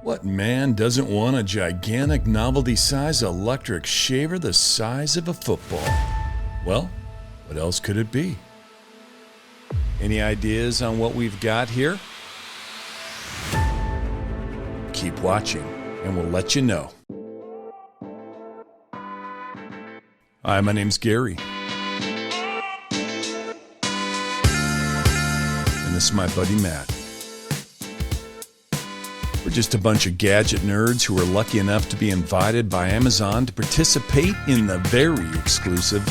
What man doesn't want a gigantic novelty-size electric shaver the size of a football? Well, what else could it be? Any ideas on what we've got here? Keep watching and we'll let you know. Hi, my name's Gary. And this is my buddy Matt. We're just a bunch of gadget nerds who are lucky enough to be invited by Amazon to participate in the very exclusive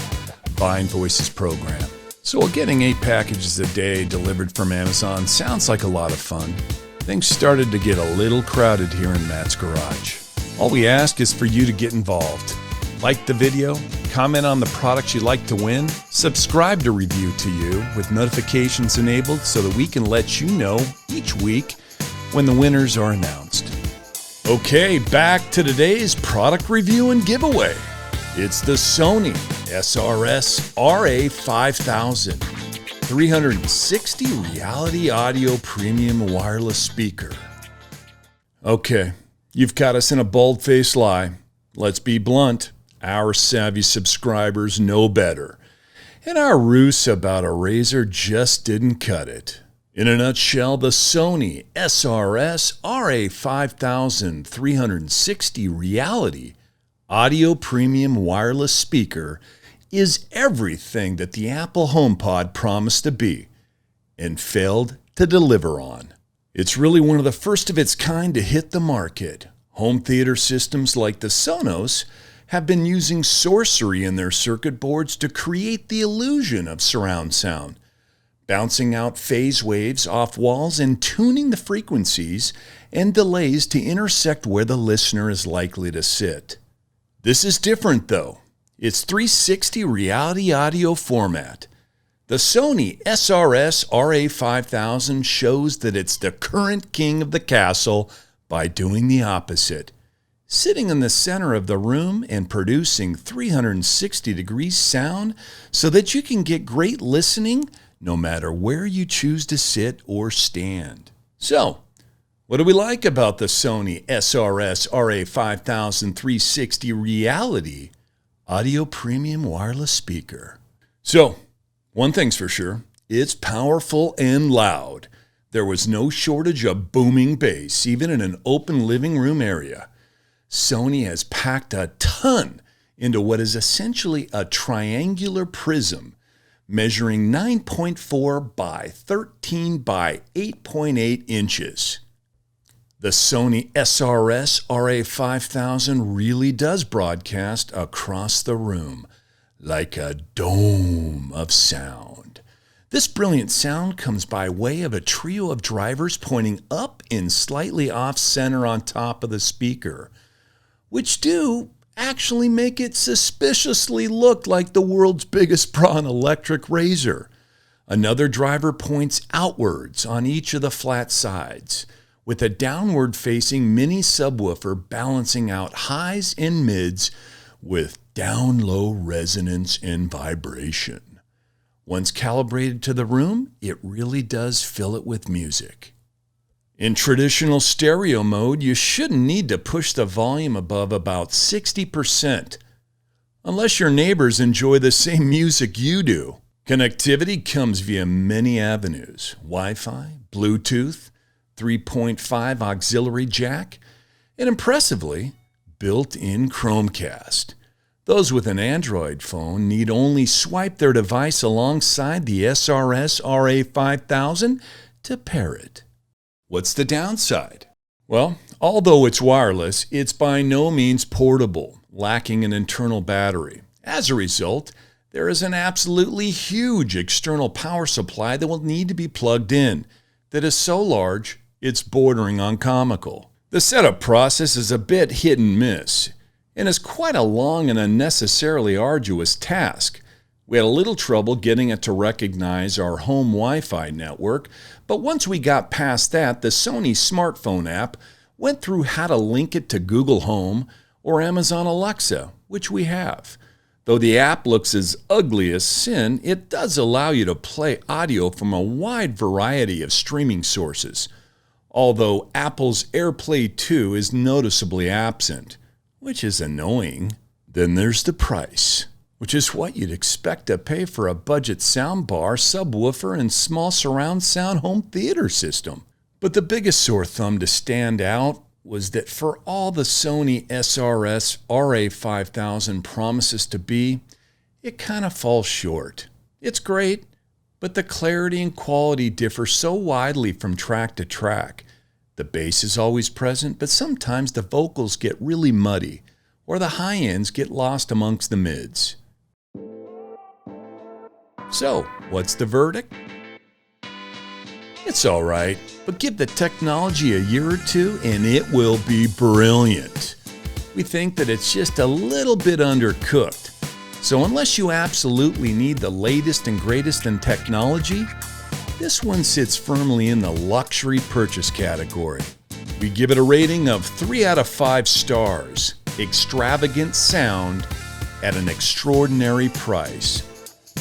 Buying Voices program. So while getting 8 packages a day delivered from Amazon sounds like a lot of fun, things started to get a little crowded here in Matt's garage. All we ask is for you to get involved. Like the video, comment on the products you'd like to win, subscribe to Review to You with notifications enabled so that we can let you know each week when the winners are announced. Okay, back to today's product review and giveaway. It's the Sony SRS-RA5000 360 Reality Audio Premium Wireless Speaker. Okay, you've caught us in a bold-faced lie. Let's be blunt. Our savvy subscribers know better. And our ruse about a razor just didn't cut it. In a nutshell, the Sony SRS-RA5000 360 Reality Audio Premium Wireless Speaker is everything that the Apple HomePod promised to be and failed to deliver on. It's really one of the first of its kind to hit the market. Home theater systems like the Sonos have been using sorcery in their circuit boards to create the illusion of surround sound, bouncing out phase waves off walls and tuning the frequencies and delays to intersect where the listener is likely to sit. This is different though. It's 360 reality audio format. The Sony SRS-RA5000 shows that it's the current king of the castle by doing the opposite, sitting in the center of the room and producing 360-degree sound so that you can get great listening no matter where you choose to sit or stand. So, what do we like about the Sony SRS-RA5000 360 Reality Audio Premium Wireless Speaker? So, one thing's for sure, it's powerful and loud. There was no shortage of booming bass, even in an open living room area. Sony has packed a ton into what is essentially a triangular prism, measuring 9.4 by 13 by 8.8 inches. The Sony SRS-RA5000 really does broadcast across the room like a dome of sound. This brilliant sound comes by way of a trio of drivers pointing up and slightly off-center on top of the speaker, which do actually make it suspiciously look like the world's biggest brawn electric razor. Another driver points outwards on each of the flat sides, with a downward-facing mini subwoofer balancing out highs and mids with down-low resonance and vibration. Once calibrated to the room, it really does fill it with music. In traditional stereo mode, you shouldn't need to push the volume above about 60%, unless your neighbors enjoy the same music you do. Connectivity comes via many avenues: Wi-Fi, Bluetooth, 3.5 auxiliary jack, and impressively, built-in Chromecast. Those with an Android phone need only swipe their device alongside the SRS-RA5000 to pair it. What's the downside? Well, although it's wireless, it's by no means portable, lacking an internal battery. As a result, there is an absolutely huge external power supply that will need to be plugged in, that is so large, it's bordering on comical. The setup process is a bit hit and miss, and is quite a long and unnecessarily arduous task. We had a little trouble getting it to recognize our home Wi-Fi network, but once we got past that, the Sony smartphone app went through how to link it to Google Home or Amazon Alexa, which we have. Though the app looks as ugly as sin, it does allow you to play audio from a wide variety of streaming sources, although Apple's AirPlay 2 is noticeably absent, which is annoying. Then there's the price, which is what you'd expect to pay for a budget soundbar, subwoofer, and small surround sound home theater system. But the biggest sore thumb to stand out was that for all the Sony SRS-RA5000 promises to be, it kind of falls short. It's great, but the clarity and quality differ so widely from track to track. The bass is always present, but sometimes the vocals get really muddy, or the high ends get lost amongst the mids. So, what's the verdict? It's all right, but give the technology a year or two and it will be brilliant. We think that it's just a little bit undercooked. So unless you absolutely need the latest and greatest in technology, this one sits firmly in the luxury purchase category. We give it a rating of 3 out of 5 stars. Extravagant sound at an extraordinary price.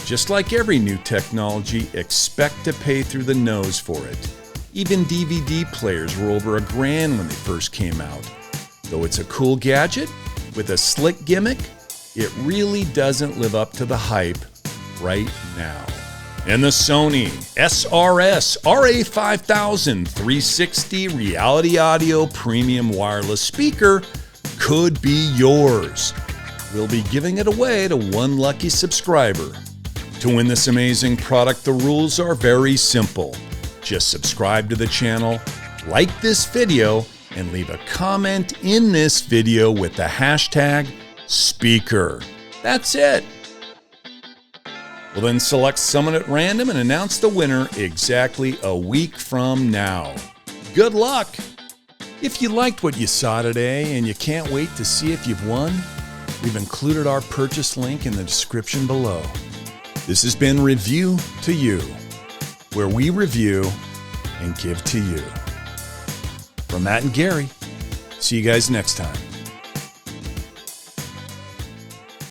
Just like every new technology, expect to pay through the nose for it. Even DVD players were over $1,000 when they first came out. Though it's a cool gadget with a slick gimmick, it really doesn't live up to the hype right now. And the Sony SRS-RA5000 360 Reality Audio Premium Wireless Speaker could be yours. We'll be giving it away to one lucky subscriber. To win this amazing product, the rules are very simple. Just subscribe to the channel, like this video, and leave a comment in this video with the hashtag speaker. That's it. We'll then select someone at random and announce the winner exactly a week from now. Good luck! If you liked what you saw today and you can't wait to see if you've won, we've included our purchase link in the description below. This has been Review to You, where we review and give to you. From Matt and Gary, see you guys next time.